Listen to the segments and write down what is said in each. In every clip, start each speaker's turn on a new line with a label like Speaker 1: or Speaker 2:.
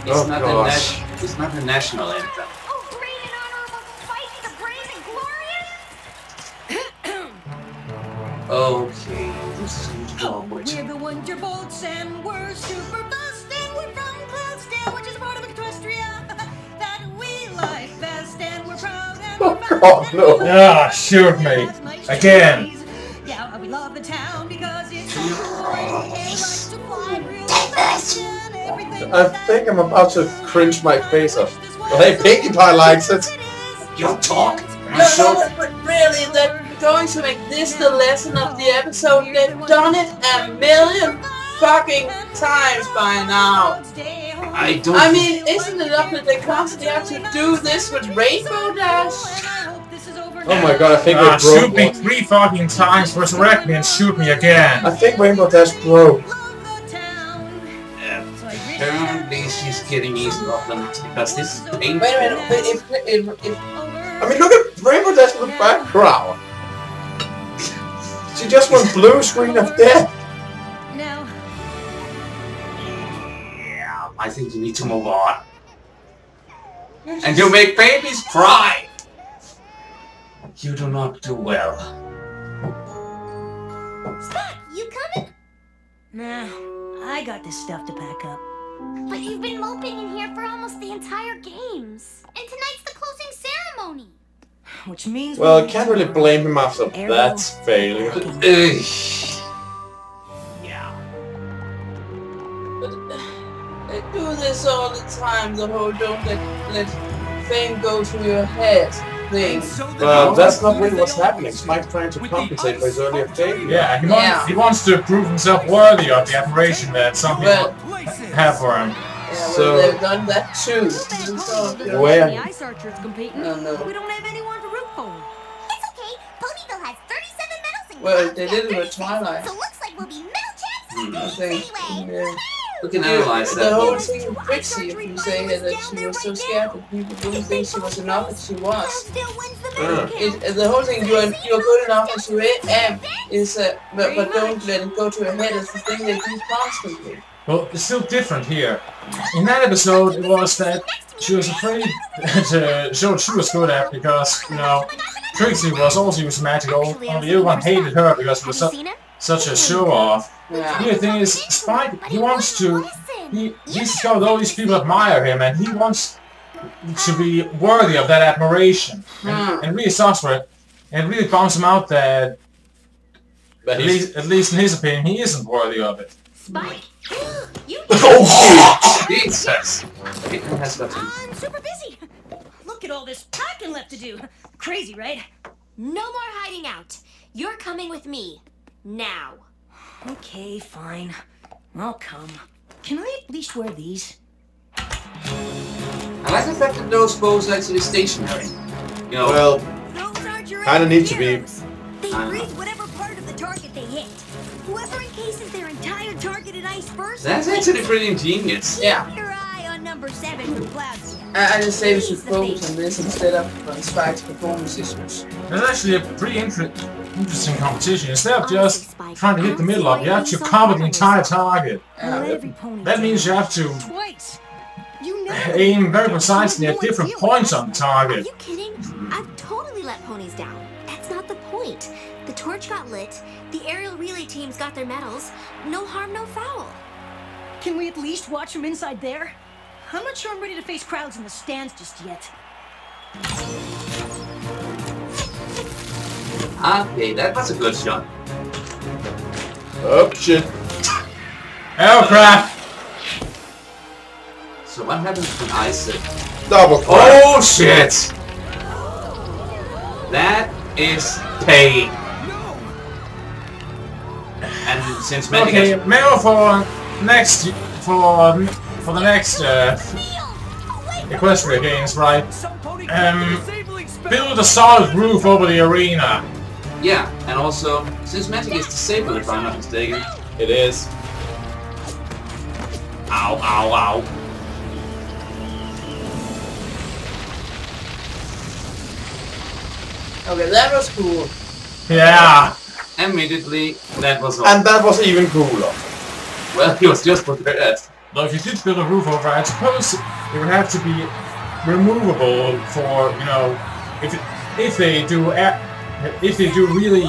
Speaker 1: It's not it's not the national anthem.
Speaker 2: Oh, great and honorable fight, the brave and glorious.
Speaker 1: Okay, this is awkward.
Speaker 3: We're the Wonderbolts and we're super fast and we're from Cloudsdale, which is a part of Equestria that we like best and we're proud and we're fast.
Speaker 4: Oh no!
Speaker 5: Ah, shoot me again.
Speaker 3: Yeah, we love the town because it's so boring and we like to fly really fast and everything.
Speaker 4: I think I'm about to cringe my face off. But hey, Pinkie Pie likes it.
Speaker 1: You talk.
Speaker 6: No, but really, they're going to make this the lesson of the episode. They've done it a million fucking times by now.
Speaker 1: I
Speaker 6: mean, isn't it up that they constantly have to do this with Rainbow Dash?
Speaker 4: Oh my god, I think they broke
Speaker 5: shoot me
Speaker 4: one.
Speaker 5: 3 fucking times, resurrect me and shoot me again.
Speaker 4: I think Rainbow Dash broke.
Speaker 1: Apparently she's getting easy off limits because this is painful.
Speaker 6: Wait a minute, if
Speaker 4: I mean, look at Rainbow Dash in the background. She just went blue screen of death.
Speaker 3: Now,
Speaker 1: Yeah, I think you need to move on. And you make babies cry. You do not do well.
Speaker 2: Spot, you coming?
Speaker 3: nah, I got this stuff to pack up.
Speaker 2: But you've been moping in here for almost the entire games. And tonight's the closing ceremony.
Speaker 3: Which means
Speaker 4: Well, I can't really blame him after that failure.
Speaker 1: Yeah.
Speaker 6: they do this all the time, the whole don't let fame go to your head thing.
Speaker 4: Well, that's not really what's happening. Smike's trying to compensate for his earlier failure.
Speaker 5: Yeah, he wants to prove himself worthy of the admiration that some people have for him.
Speaker 6: Yeah,
Speaker 4: So-
Speaker 6: well, they've done that too. So,
Speaker 4: The way
Speaker 3: the
Speaker 4: I...
Speaker 3: ice archers competing.
Speaker 6: No, no.
Speaker 3: We don't have anyone to root for.
Speaker 2: It's okay. Ponyville has 37 medals in
Speaker 6: Well,
Speaker 2: Cloudsdale
Speaker 6: they did it with
Speaker 2: 36,
Speaker 6: Twilight.
Speaker 2: So looks like we'll be medal champs in the
Speaker 6: I
Speaker 2: games
Speaker 6: think,
Speaker 2: anyway.
Speaker 6: yeah.
Speaker 1: We can analyze
Speaker 6: The
Speaker 1: that.
Speaker 6: whole thing with Pixie, if you say that she was so scared that people wouldn't think she was enough as she was.
Speaker 2: Cloudsdale wins the medal count.
Speaker 6: The whole thing, you're good enough as you am, is but don't let it go to your head. It's the thing they do constantly.
Speaker 5: Well, it's still different here. In that episode, it was that she was afraid to show what she was good at because, you know, Trixie was also using magic, only everyone hated her because she was such a show-off.
Speaker 6: Yeah.
Speaker 5: The thing is, Spike, he wants to... He's discovered all these people admire him and he wants to be worthy of that admiration. And it really sucks for it. And it really bums him out that, at least in his opinion, he isn't worthy of it.
Speaker 2: Spike, you
Speaker 4: Oh
Speaker 1: Jesus! Okay, who has got to...
Speaker 3: I'm super busy. Look at all this packing left to do. Crazy, right?
Speaker 2: no more hiding out. You're coming with me. Now.
Speaker 3: Okay, fine. I'll come. Can I at least wear these?
Speaker 1: I like the fact that those bows are actually stationary. You know,
Speaker 4: Well,
Speaker 3: Those aren't your
Speaker 4: kinda need to be.
Speaker 3: heroes. They
Speaker 1: I know.
Speaker 3: freeze whatever part of the target they hit. Whoever encases their entire target in ice first.
Speaker 1: that's actually pretty ingenious.
Speaker 6: Yeah.
Speaker 3: Keep your eye on number 7 from Cloudsdale.
Speaker 6: I just say we should focus on this instead of on Spike's performance issues.
Speaker 5: It's actually a pretty interesting competition. Instead of just trying to hit the middle of it, you have to cover the entire target.
Speaker 3: Every pony
Speaker 5: That means you have to
Speaker 3: twice. You never
Speaker 5: aim very precisely at different points on the
Speaker 2: Are
Speaker 5: target.
Speaker 2: you kidding? I've totally let ponies down. That's not the point. The torch got lit, the aerial relay teams got their medals. No harm, no foul.
Speaker 3: Can we at least watch from inside there? I'm not sure I'm ready to face crowds in the stands just yet.
Speaker 1: Okay, that was a good shot.
Speaker 4: oh shit.
Speaker 5: Oh crap!
Speaker 1: So what happens when I say...
Speaker 4: Double crap.
Speaker 1: Oh shit! That is pain. And since Medic
Speaker 5: Okay, mail for next for the next Equestria games, right? Build a solid roof over the arena.
Speaker 1: yeah, and also since Magic is disabled, if I'm not mistaken.
Speaker 4: It is.
Speaker 1: Ow! Ow! Ow!
Speaker 6: Okay, that was cool.
Speaker 5: Yeah.
Speaker 1: Immediately, that was all.
Speaker 4: And that was even cooler.
Speaker 1: Well, he was just prepared.
Speaker 5: Though if you did build a roof over, I suppose it would have to be removable for, you know, if they do really.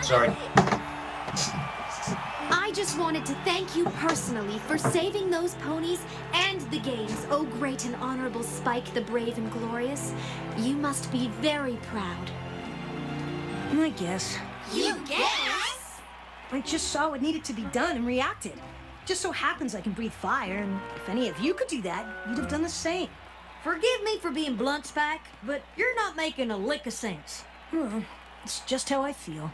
Speaker 5: Sorry.
Speaker 2: I just wanted to thank you personally for saving those ponies and the games. Oh, great and honorable Spike, the brave and glorious. You must be very proud.
Speaker 3: I guess.
Speaker 2: You guess?
Speaker 3: I just saw what needed to be done and reacted. Just so happens I can breathe fire, and if any of you could do that, you'd have done the same.
Speaker 7: Forgive me for being blunt, Spike, but you're not making a lick of sense.
Speaker 3: Well, it's just how I feel.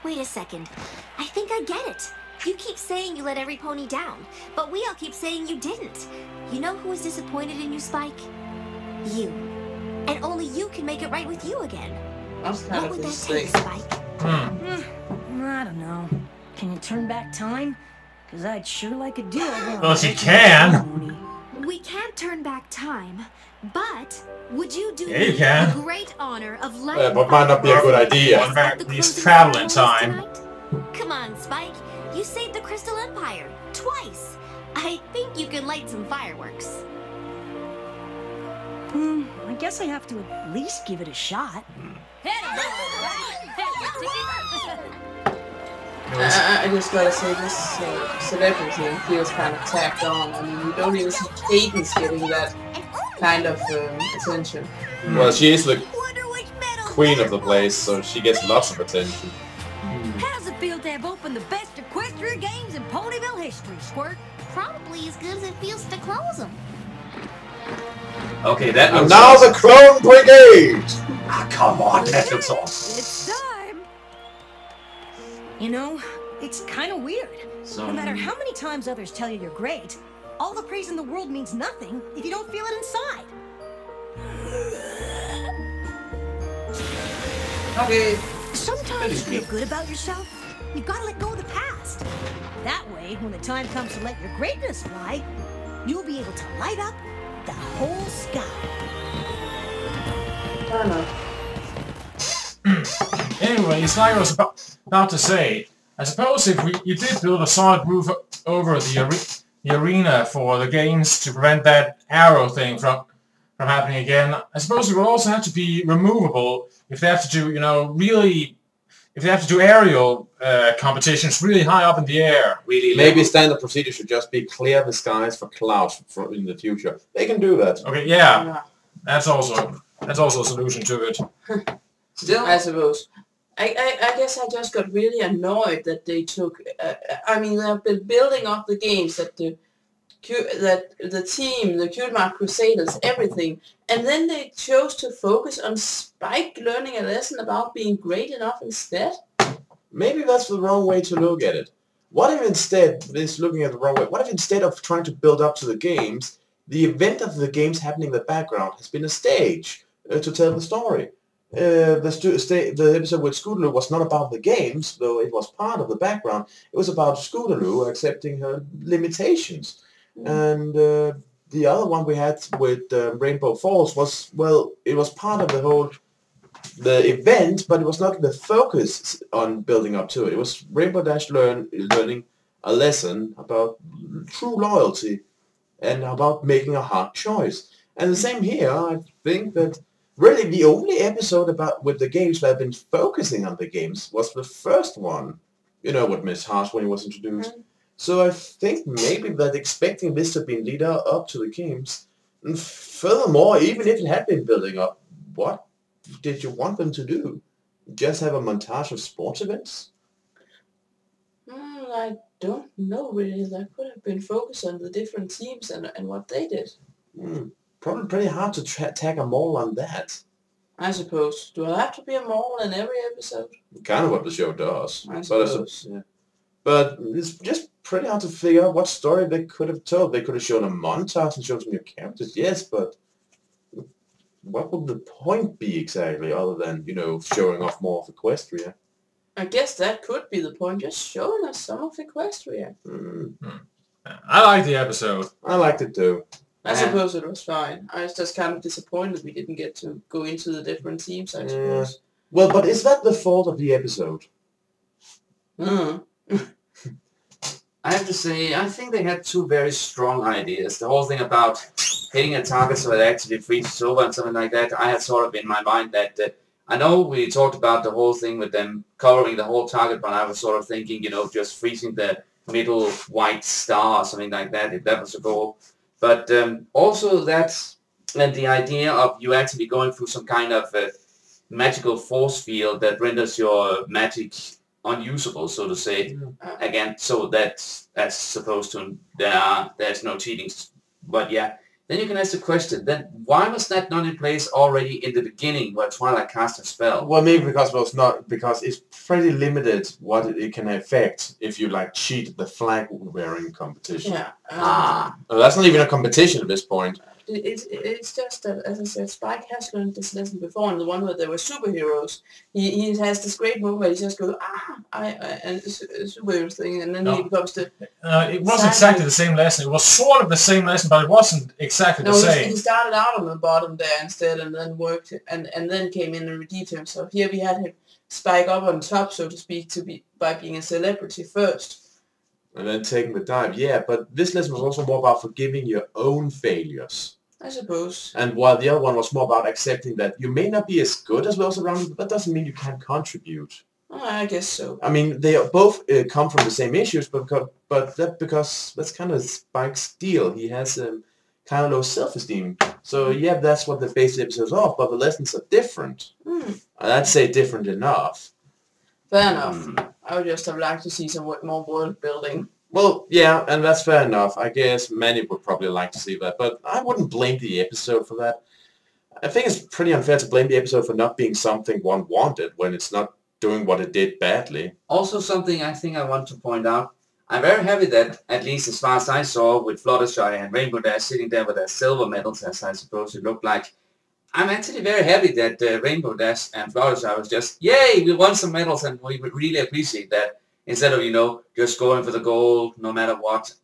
Speaker 2: Wait a second. I think I get it. You keep saying you let every pony down, but we all keep saying you didn't. You know who was disappointed in you, Spike? You. And only you can make it right with you again.
Speaker 6: That's kind
Speaker 2: What
Speaker 6: of
Speaker 2: would that
Speaker 6: this
Speaker 2: take,
Speaker 6: thing.
Speaker 2: Spike?
Speaker 3: I don't know. Can you turn back time? Because I'd sure like a do over.
Speaker 5: Well, she can.
Speaker 2: We can't turn back time, but would you do
Speaker 5: Yeah, you
Speaker 2: me
Speaker 5: can.
Speaker 2: the great honor of lighting
Speaker 4: but might not be a good idea.
Speaker 5: One back,
Speaker 2: the
Speaker 5: he's
Speaker 2: closing
Speaker 5: traveling
Speaker 2: ceremonies
Speaker 5: time.
Speaker 2: tonight? Come on, Spike. You saved the Crystal Empire twice. I think you can light some fireworks.
Speaker 3: I guess I have to at least give it a shot.
Speaker 6: I just gotta say, this celebrity feels kind of tacked on. I mean, you don't even see Cadence getting that kind of attention.
Speaker 4: Well, she is the
Speaker 7: Wonder which medal
Speaker 4: queen of the place, so she gets lots of attention.
Speaker 7: How does it feel to have opened the best Equestria games in Ponyville history, Squirt?
Speaker 2: Probably as good as it feels to close them.
Speaker 1: Okay, that
Speaker 4: And
Speaker 1: looks
Speaker 4: now
Speaker 1: awesome.
Speaker 4: the Clone Brigade!
Speaker 1: Ah, come on, that looks awesome.
Speaker 7: It's time.
Speaker 3: You know, it's kind of weird.
Speaker 1: So,
Speaker 3: No matter how many times others tell you you're great, all the praise in the world means nothing if you don't feel it inside.
Speaker 6: Okay.
Speaker 3: Sometimes to feel good about yourself, you've got to let go of the past. That way, when the time comes to let your greatness fly, you'll be able to light up the whole sky.
Speaker 6: I don't know.
Speaker 5: Anyways, like I was about to say, I suppose if you did build a solid roof over the arena for the games to prevent that arrow thing from happening again, I suppose it would also have to be removable if they have to do, you know, really, if they have to do aerial competitions really high up in the air.
Speaker 1: really
Speaker 4: Maybe standard procedure should just be clear the skies for clouds for in the future. They can do that.
Speaker 5: Okay, yeah, that's also a solution to it.
Speaker 1: Still,
Speaker 6: I suppose. I guess I just got really annoyed that they took. I mean, they've been building up the games that the team, the Cutemark Crusaders, everything, and then they chose to focus on Spike learning a lesson about being great enough instead.
Speaker 4: Maybe that's the wrong way to look at it. What if instead, this looking at the wrong way, what if instead of trying to build up to the games, the event of the games happening in the background has been a stage to tell the story? The episode with Scootaloo was not about the games, though it was part of the background. It was about Scootaloo accepting her limitations. And the other one we had with Rainbow Falls was, well, it was part of the event, but it was not the focus on building up to it. It was Rainbow Dash learning a lesson about true loyalty and about making a hard choice. And the same here, I think that really the only episode with the games that have been focusing on the games was the first one, you know, with Miss Harsh when he was introduced. So I think maybe that expecting this to be lead up to the games, and furthermore, even if it had been building up, what did you want them to do? Just have a montage of sports events?
Speaker 6: I don't know really. That could have been focused on the different teams and what they did.
Speaker 4: Probably pretty hard to tag a mall on that.
Speaker 6: I suppose. Do I have to be a mall in every episode?
Speaker 4: Kind of what the show does.
Speaker 6: I suppose.
Speaker 4: But it's just pretty hard to figure out what story they could have told. They could have shown a montage and shown some new characters, yes, but what would the point be exactly other than, you know, showing off more of Equestria?
Speaker 6: I guess that could be the point, just showing us some of Equestria.
Speaker 5: I like the episode.
Speaker 4: I liked it too.
Speaker 6: I suppose it was fine. I was just kind of disappointed we didn't get to go into the different teams, I suppose.
Speaker 4: Well, but is that the fault of the episode?
Speaker 6: I
Speaker 1: I have to say, I think they had two very strong ideas. The whole thing about hitting a target so it actually freezes over and something like that. I had sort of in my mind that, I know we talked about the whole thing with them covering the whole target, but I was sort of thinking, you know, just freezing the middle white star or something like that, if that was the goal. But also that's and the idea of you actually going through some kind of magical force field that renders your magic unusable, so to say. Again, so that's as supposed to there's no cheating. But yeah, then you can ask the question, then why was that not in place already in the beginning where Twilight cast a spell?
Speaker 4: Well, maybe because it's pretty limited what it can affect if you like cheat the flag wearing competition.
Speaker 6: Yeah.
Speaker 4: That's not even a competition at this point.
Speaker 6: It's just that, as I said, Spike has learned this lesson before, and the one where there were superheroes. He has this great move where he just goes, and superhero thing, and then he becomes the...
Speaker 5: it wasn't exactly the same lesson. It was sort of the same lesson, but it wasn't exactly the same.
Speaker 6: He started out on the bottom there instead, and then worked, and then came in and redeemed himself. Here we had him spike up on top, so to speak, by being a celebrity first.
Speaker 4: And then taking the dive, yeah, but this lesson was also more about forgiving your own failures.
Speaker 6: I suppose.
Speaker 4: And while the other one was more about accepting that you may not be as good as those around you, but that doesn't mean you can't contribute.
Speaker 6: Oh, I guess so.
Speaker 4: I mean, they both come from the same issues, but because that's kind of Spike's deal. He has kind of low self-esteem. So yeah, that's what the basic episode's off, but the lessons are different. I'd say different enough.
Speaker 6: Fair enough. I would just have liked to see some more world building.
Speaker 4: Well, yeah, and that's fair enough. I guess many would probably like to see that, but I wouldn't blame the episode for that. I think it's pretty unfair to blame the episode for not being something one wanted when it's not doing what it did badly.
Speaker 1: Also something I think I want to point out. I'm very happy that, at least as far as I saw, with Fluttershy and Rainbow Dash sitting there with their silver medals, as I suppose it looked like, I'm actually very happy that Rainbow Dash and Fluttershy was just, yay, we won some medals, and we would really appreciate that. Instead of, you know, just going for the goal no matter what.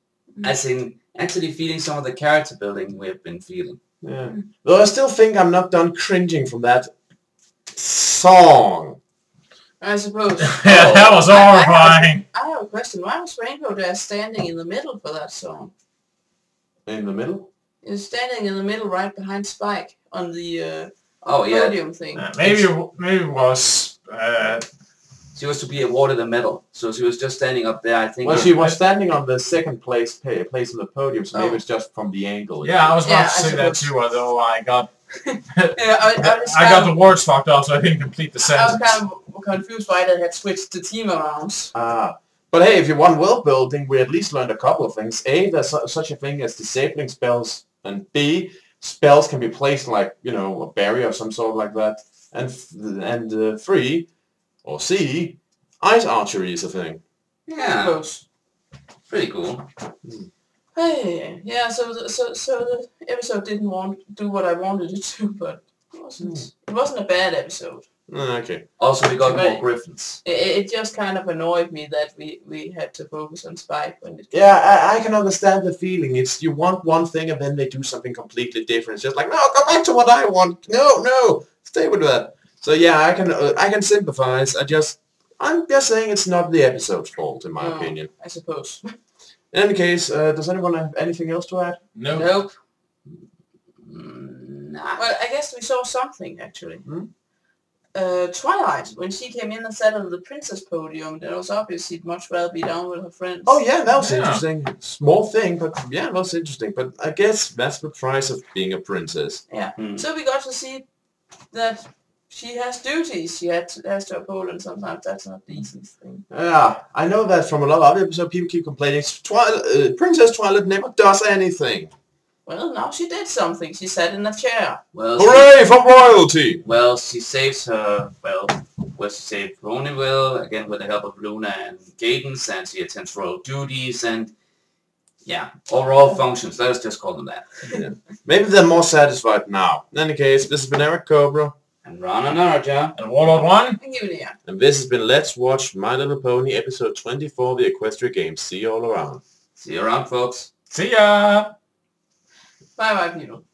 Speaker 1: As in, actually feeling some of the character building we've been feeling.
Speaker 4: Yeah. Though I still think I'm not done cringing from that song.
Speaker 6: I suppose.
Speaker 5: Yeah, that was horrifying.
Speaker 6: I have a question. Why was Rainbow Dash standing in the middle for that song?
Speaker 4: In the middle?
Speaker 6: He was standing in the middle right behind Spike on the podium thing.
Speaker 5: Maybe it was...
Speaker 1: she was to be awarded a medal, so she was just standing up there, I think.
Speaker 4: Well, she was standing on the second place on the podium, so maybe it's just from the angle.
Speaker 5: Yeah, I was about to say that too, although I got...
Speaker 6: I
Speaker 5: got the words fucked up, so I didn't complete the sentence.
Speaker 6: I was kind of confused why they had switched the team around.
Speaker 4: But hey, if you want world building, we at least learned a couple of things. A, there's such a thing as disabling spells, and B, spells can be placed like, you know, a barrier of some sort like that. And 3, or C, ice archery is a thing.
Speaker 1: Yeah, pretty cool.
Speaker 6: Hey, yeah. So the episode didn't do what I wanted it to, but it wasn't a bad episode.
Speaker 4: Okay.
Speaker 1: Also, we got more griffins.
Speaker 6: It just kind of annoyed me that we had to focus on Spike when it came.
Speaker 4: Yeah, I can understand the feeling. It's you want one thing and then they do something completely different. It's just like, no, go back to what I want. No, stay with that. So yeah, I can sympathize. I'm just saying it's not the episode's fault, in my opinion.
Speaker 6: I suppose.
Speaker 4: In any case, does anyone have anything else to add?
Speaker 5: No.
Speaker 6: Nope. Nah. Well, I guess we saw something actually. Twilight, when she came in and sat on the princess podium, that was obviously much rather be down with her friends.
Speaker 4: Oh yeah, that was interesting. Small thing, but yeah, that was interesting. But I guess that's the price of being a princess.
Speaker 6: Yeah. So we got to see that she has duties she has to uphold, and sometimes that's not the easiest thing.
Speaker 4: Yeah, I know that from a lot of other episodes, people keep complaining, Princess Twilight never does anything.
Speaker 6: Well, now she did something. She sat in a chair.
Speaker 1: Well,
Speaker 4: hooray for royalty!
Speaker 1: Well, she saves her, she saved Ponyville, again with the help of Luna and Cadence, and she attends royal duties, and yeah, overall functions. Let us just call them that.
Speaker 4: Yeah. Maybe they're more satisfied now. In any case, this has been Eric Cobra.
Speaker 1: And Ron and Arja.
Speaker 5: And Warlord 1.
Speaker 6: And Julia.
Speaker 4: And this has been Let's Watch My Little Pony, episode 24, The Equestria Games. See you all around.
Speaker 1: See you around, folks.
Speaker 5: See ya!
Speaker 6: Bye-bye, people.